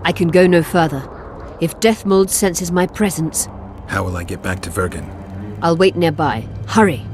I can go no further. If Deathmold senses my presence... How will I get back to Vergen? I'll wait nearby. Hurry!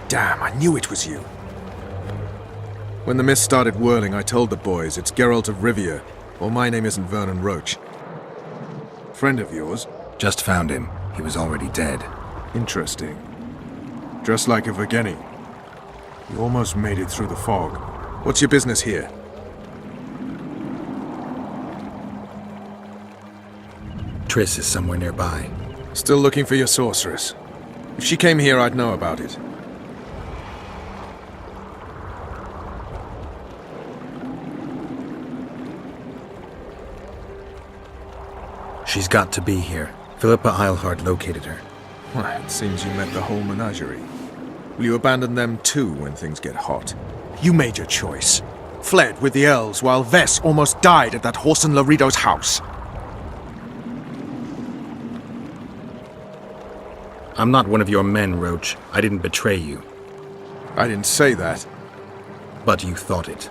Damn, I knew it was you. When the mist started whirling, I told the boys it's Geralt of Rivia, or my name isn't Vernon Roach. Friend of yours? Just found him. He was already dead. Interesting. Dressed like a Vergeni. You almost made it through the fog. What's your business here? Triss is somewhere nearby. Still looking for your sorceress. If she came here, I'd know about it. She's got to be here. Philippa Eilhart located her. Well, it seems you met the whole menagerie. Will you abandon them too when things get hot? You made your choice. Fled with the elves while Vess almost died at that Horson Laredo's house. I'm not one of your men, Roach. I didn't betray you. I didn't say that. But you thought it.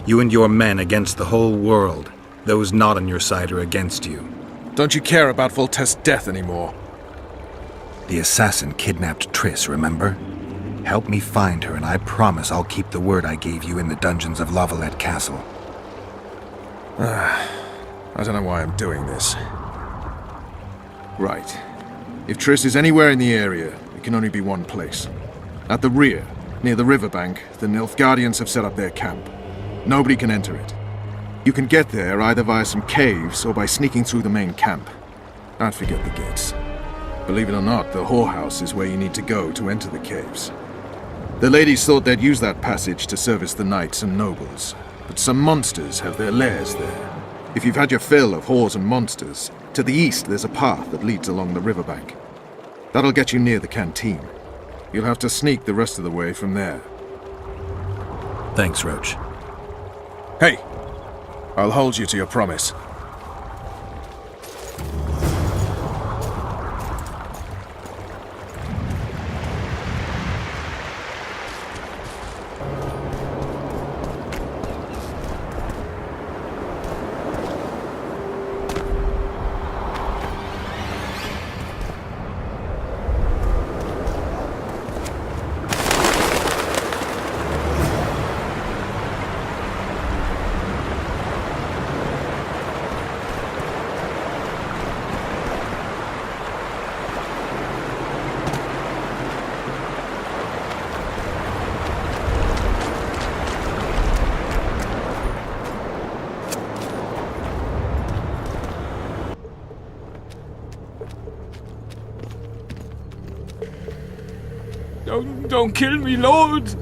You and your men against the whole world. Those not on your side are against you. Don't you care about Voltest's death anymore? The assassin kidnapped Triss, remember? Help me find her, and I promise I'll keep the word I gave you in the dungeons of Lavalette Castle. I don't know why I'm doing this. Right. If Triss is anywhere in the area, it can only be one place. At the rear, near the riverbank, the Nilfgaardians have set up their camp. Nobody can enter it. You can get there either via some caves or by sneaking through the main camp. Don't forget the gates. Believe it or not, the whorehouse is where you need to go to enter the caves. The ladies thought they'd use that passage to service the knights and nobles, but some monsters have their lairs there. If you've had your fill of whores and monsters, to the east there's a path that leads along the riverbank. That'll get you near the canteen. You'll have to sneak the rest of the way from there. Thanks, Roach. Hey! I'll hold you to your promise. Don't kill me, Lord!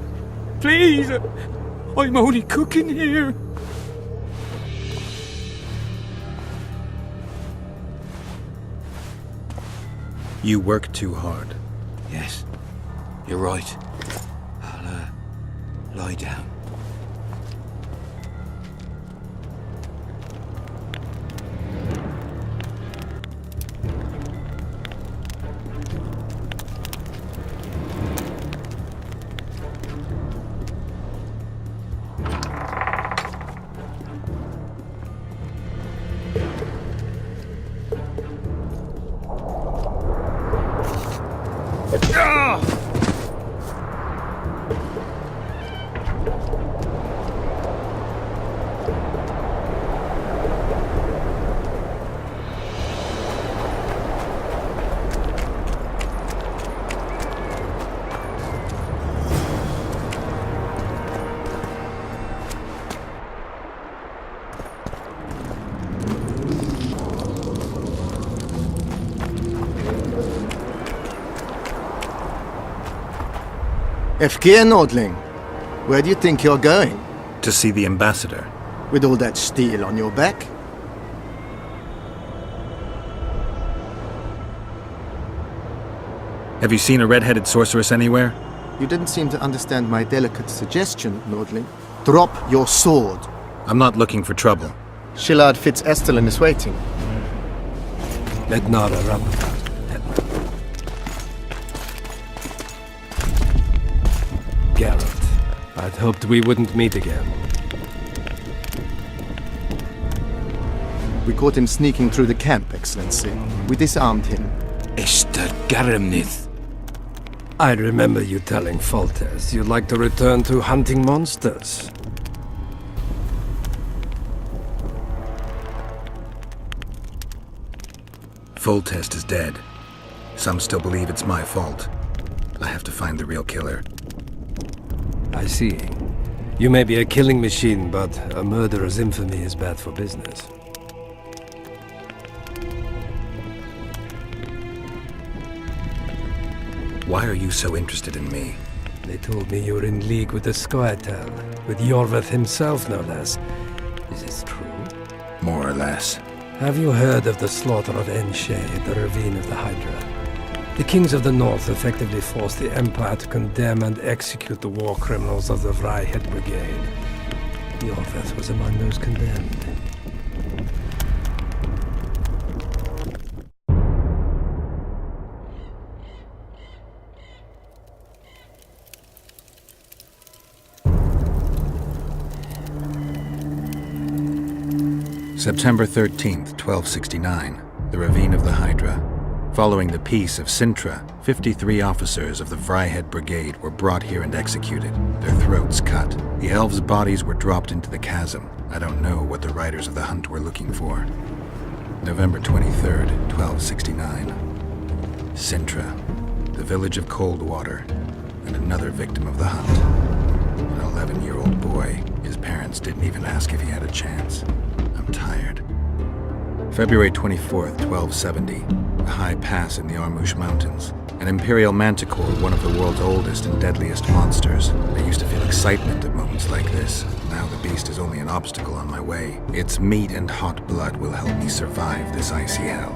Please! I'm only cooking here. You work too hard. Yes, you're right. I'll, lie down. FK Nordling, where do you think you're going? To see the ambassador. With all that steel on your back? Have you seen a red-headed sorceress anywhere? You didn't seem to understand my delicate suggestion, Nordling. Drop your sword. I'm not looking for trouble. Shillard Fitz-Estelin is waiting. Let Nara run. Garrett, I'd hoped we wouldn't meet again. We caught him sneaking through the camp, Excellency. We disarmed him. Esther Garamnith. I remember you telling Foltest you'd like to return to hunting monsters. Foltest is dead. Some still believe it's my fault. I have to find the real killer. I see. You may be a killing machine, but a murderer's infamy is bad for business. Why are you so interested in me? They told me you were in league with the Scoia'tael, with Yorveth himself, no less. Is this true? More or less. Have you heard of the slaughter of Enshe at the Ravine of the Hydra? The kings of the North effectively forced the Empire to condemn and execute the war criminals of the Vryheid Brigade. Yorveth was among those condemned. September 13th, 1269, the Ravine of the Hydra. Following the Peace of Sintra, 53 officers of the Vryheid Brigade were brought here and executed, their throats cut. The elves' bodies were dropped into the chasm. I don't know what the riders of the hunt were looking for. November 23rd, 1269. Sintra, the village of Coldwater, and another victim of the hunt. An 11-year-old boy. His parents didn't even ask if he had a chance. I'm tired. February 24th, 1270. A high pass in the Armouche Mountains. An imperial manticore, one of the world's oldest and deadliest monsters. I used to feel excitement at moments like this. Now the beast is only an obstacle on my way. Its meat and hot blood will help me survive this icy hell.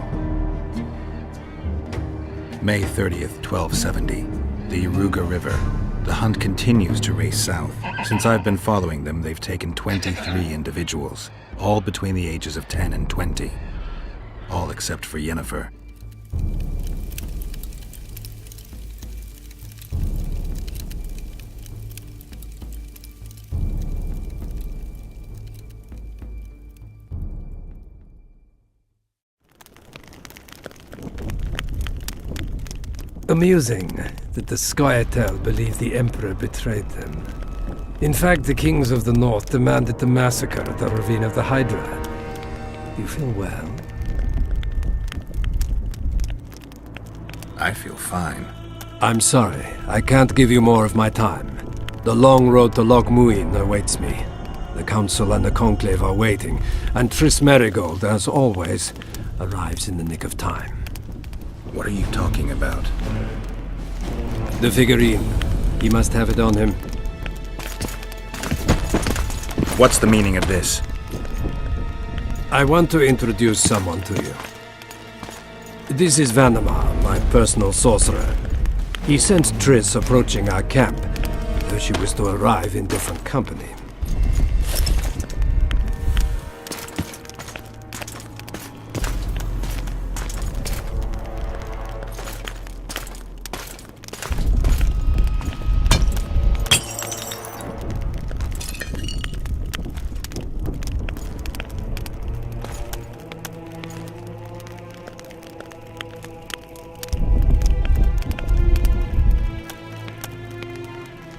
May 30th, 1270. The Iruga River. The hunt continues to race south. Since I've been following them, they've taken 23 individuals, all between the ages of 10 and 20. All except for Yennefer. Amusing that the Scoia'tael believe the Emperor betrayed them. In fact, the kings of the North demanded the massacre at the Ravine of the Hydra. You feel well? I feel fine. I'm sorry, I can't give you more of my time. The long road to Loch Muin awaits me. The Council and the Conclave are waiting, and Triss Merigold, as always, arrives in the nick of time. What are you talking about? The figurine. He must have it on him. What's the meaning of this? I want to introduce someone to you. This is Vanamar, my personal sorcerer. He sensed Triss approaching our camp, though she was to arrive in different company.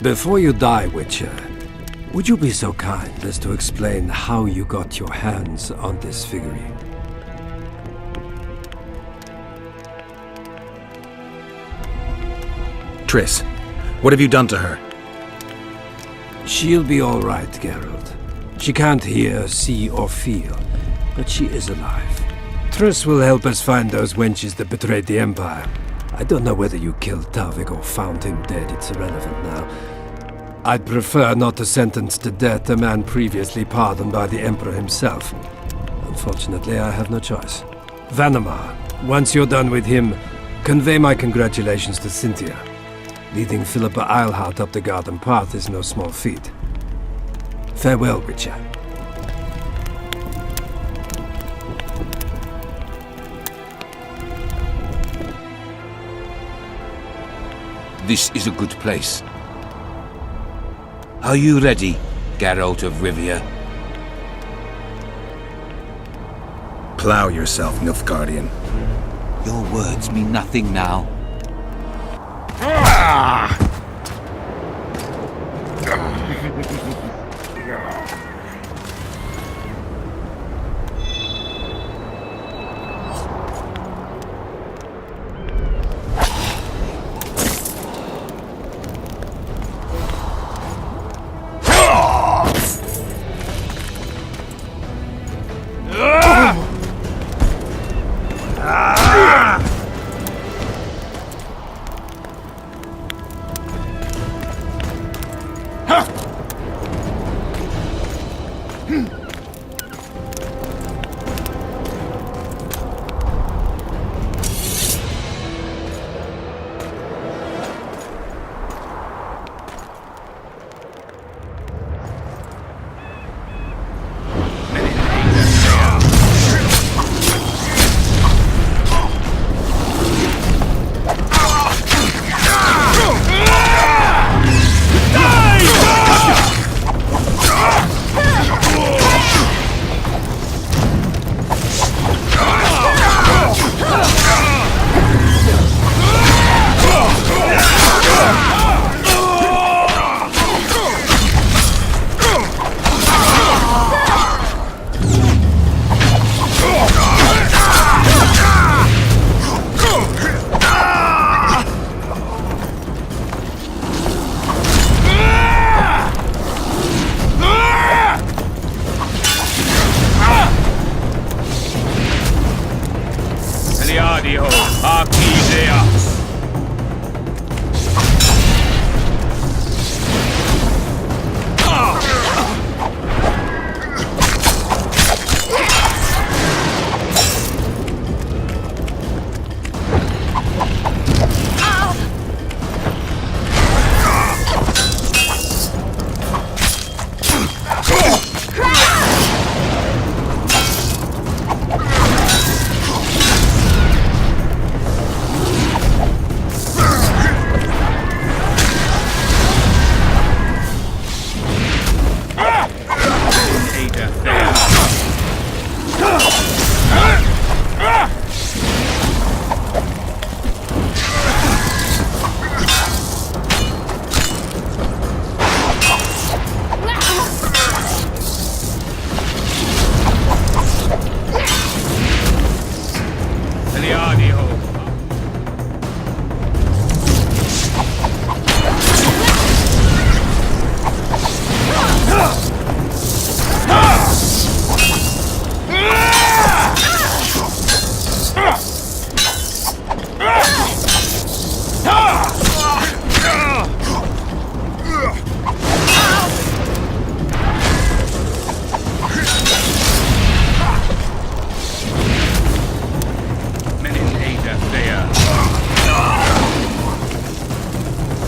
Before you die, Witcher, would you be so kind as to explain how you got your hands on this figurine? Triss, what have you done to her? She'll be all right, Geralt. She can't hear, see, or feel, but she is alive. Triss will help us find those wenches that betrayed the Empire. I don't know whether you killed Talvik or found him dead, it's irrelevant now. I'd prefer not to sentence to death a man previously pardoned by the Emperor himself. Unfortunately, I have no choice. Vanamar, once you're done with him, convey my congratulations to Cynthia. Leading Philippa Eilhart up the garden path is no small feat. Farewell, Witcher. This is a good place. Are you ready, Geralt of Rivia? Plow yourself, Nilfgaardian. Your words mean nothing now.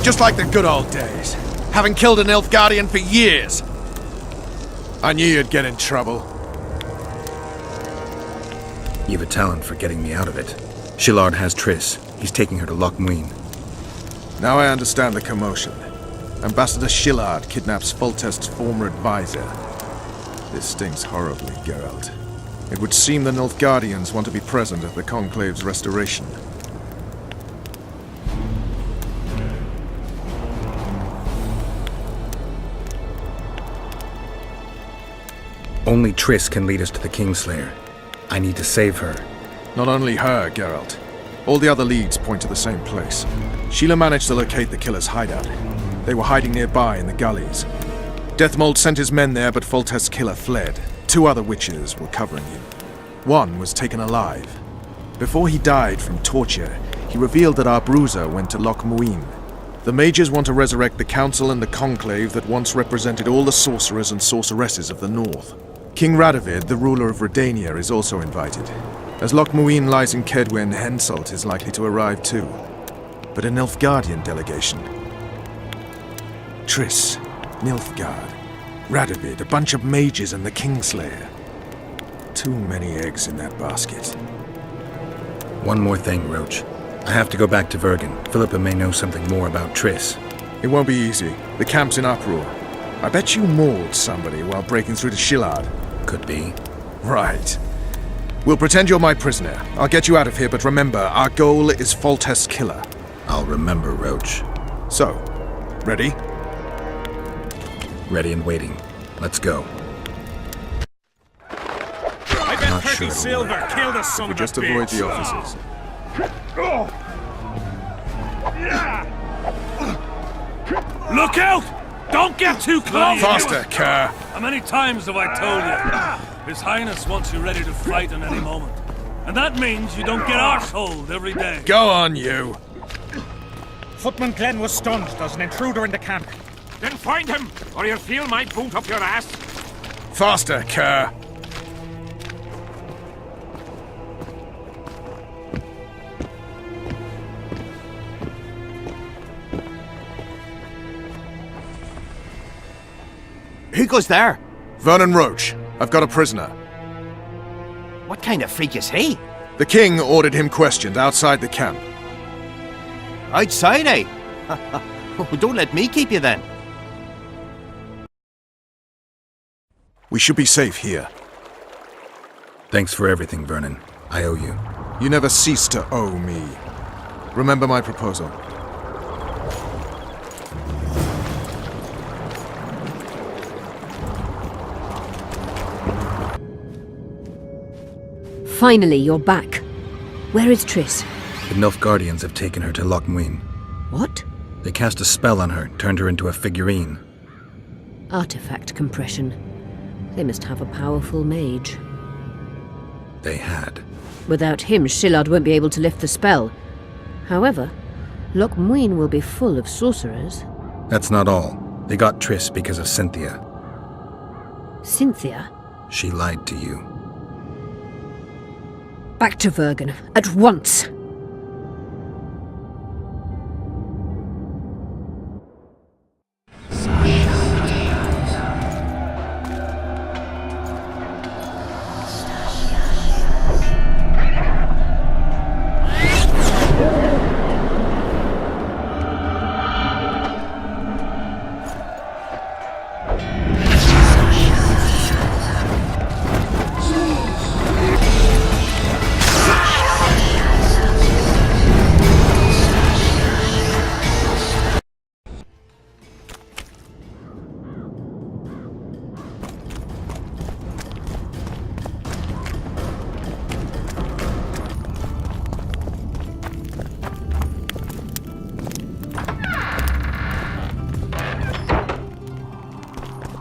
Just like the good old days. Having killed an Nilfgaardian for years. I knew you'd get in trouble. You've a talent for getting me out of it. Shillard has Triss. He's taking her to Loch Muin. Now I understand the commotion. Ambassador Shillard kidnaps Foltest's former advisor. This stings horribly, Geralt. It would seem the Nilfgaardians want to be present at the Conclave's restoration. Only Triss can lead us to the Kingslayer. I need to save her. Not only her, Geralt. All the other leads point to the same place. Sheila managed to locate the killer's hideout. They were hiding nearby in the gullies. Deathmold sent his men there, but Foltest's killer fled. 2 other witches were covering him. One was taken alive. Before he died from torture, he revealed that our bruiser went to Loch Muin. The mages want to resurrect the council and the conclave that once represented all the sorcerers and sorceresses of the north. King Radovid, the ruler of Redania, is also invited. As Loch Muin lies in Kedwen, Henselt is likely to arrive too. But a Nilfgaardian delegation. Triss, Nilfgaard, Radovid, a bunch of mages and the Kingslayer. Too many eggs in that basket. One more thing, Roach. I have to go back to Vergen. Philippa may know something more about Triss. It won't be easy. The camp's in uproar. I bet you mauled somebody while breaking through to Shillard. Could be. Right. We'll pretend you're my prisoner. I'll get you out of here, but remember, our goal is Foltest's killer. I'll remember, Roach. So, ready? Ready and waiting. Let's go. I bet Not 30 sure it'll silver work. killed the son We of just a avoid bitch. the officers. Look out! Don't get too close! Faster, Kerr! How many times have I told you? His Highness wants you ready to fight in any moment. And that means you don't get arseholed every day. Go on, you! Footman Glenn was stunned. There's an intruder in the camp. Then find him, or you'll feel my boot up your ass. Faster, Kerr! Who goes there? Vernon Roach. I've got a prisoner. What kind of freak is he? The king ordered him questioned outside the camp. Outside, eh? Oh, don't let me keep you then. We should be safe here. Thanks for everything, Vernon. I owe you. You never cease to owe me. Remember my proposal. Finally, you're back. Where is Triss? The Nilfgaardians have taken her to Loch Muin. What? They cast a spell on her, turned her into a figurine. Artifact compression. They must have a powerful mage. They had. Without him, Shillard won't be able to lift the spell. However, Loch Muin will be full of sorcerers. That's not all. They got Triss because of Cynthia. Cynthia? She lied to you. Back to Vergen, at once!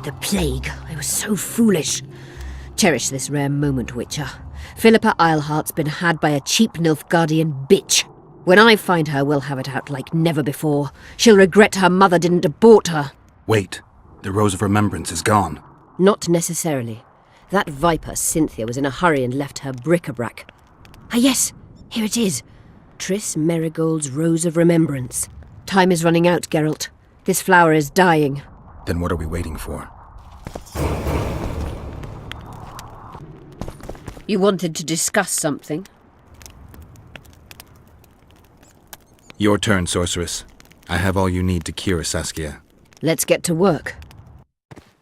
The plague. I was so foolish. Cherish this rare moment, Witcher. Philippa Eilhart's been had by a cheap Nilfgaardian bitch. When I find her, we'll have it out like never before. She'll regret her mother didn't abort her. Wait. The Rose of Remembrance is gone. Not necessarily. That viper, Cynthia, was in a hurry and left her bric-a-brac. Ah yes, here it is. Triss Merigold's Rose of Remembrance. Time is running out, Geralt. This flower is dying. Then what are we waiting for? You wanted to discuss something? Your turn, sorceress. I have all you need to cure Saskia. Let's get to work.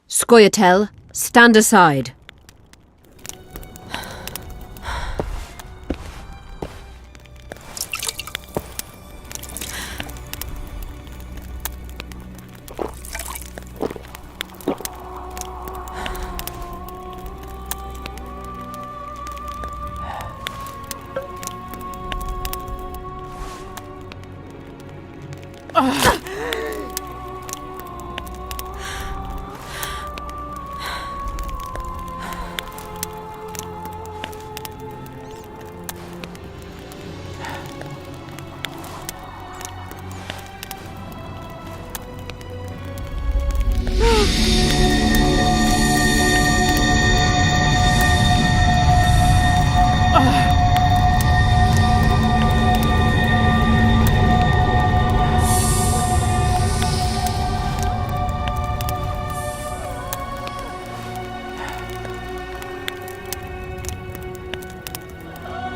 Scoia'tael, stand aside.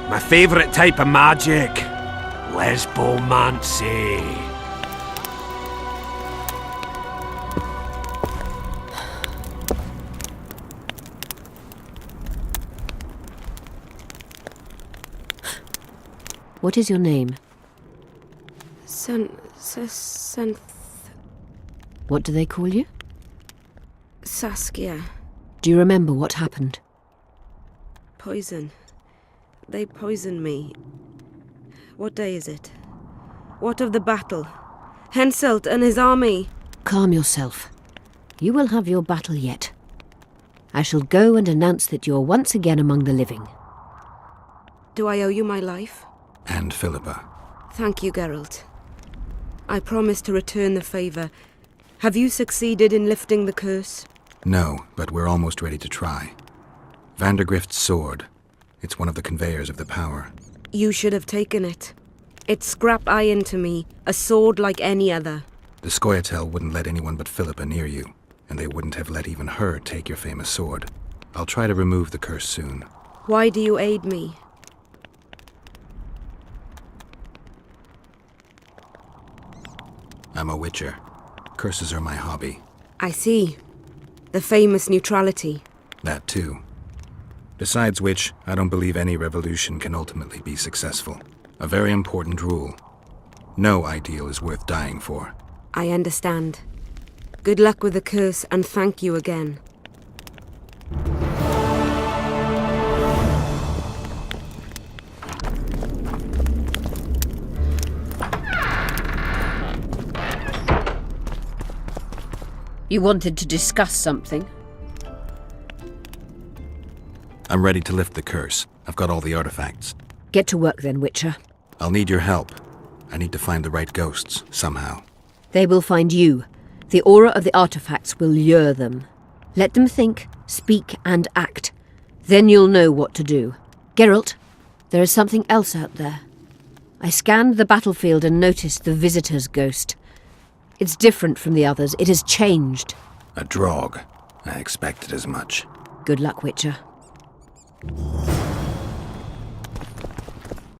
My favourite type of magic. Lesbomancy. What is your name? What do they call you? Saskia. Do you remember what happened? Poison. They poisoned me. What day is it? What of the battle? Henselt and his army. Calm yourself. You will have your battle yet. I shall go and announce that you're once again among the living. Do I owe you my life? And Philippa. Thank you, Geralt. I promise to return the favour. Have you succeeded in lifting the curse? No, but we're almost ready to try. Vandergrift's sword. It's one of the conveyors of the power. You should have taken it. It scrap iron to me, a sword like any other. The Scoia'tael wouldn't let anyone but Philippa near you, and they wouldn't have let even her take your famous sword. I'll try to remove the curse soon. Why do you aid me? I'm a witcher. Curses are my hobby. I see. The famous neutrality. That too. Besides which, I don't believe any revolution can ultimately be successful. A very important rule. No ideal is worth dying for. I understand. Good luck with the curse, and thank you again. You wanted to discuss something? I'm ready to lift the curse. I've got all the artifacts. Get to work then, Witcher. I'll need your help. I need to find the right ghosts, somehow. They will find you. The aura of the artifacts will lure them. Let them think, speak, and act. Then you'll know what to do. Geralt, there is something else out there. I scanned the battlefield and noticed the Visitor's ghost. It's different from the others. It has changed. A Draug. I expected as much. Good luck, Witcher.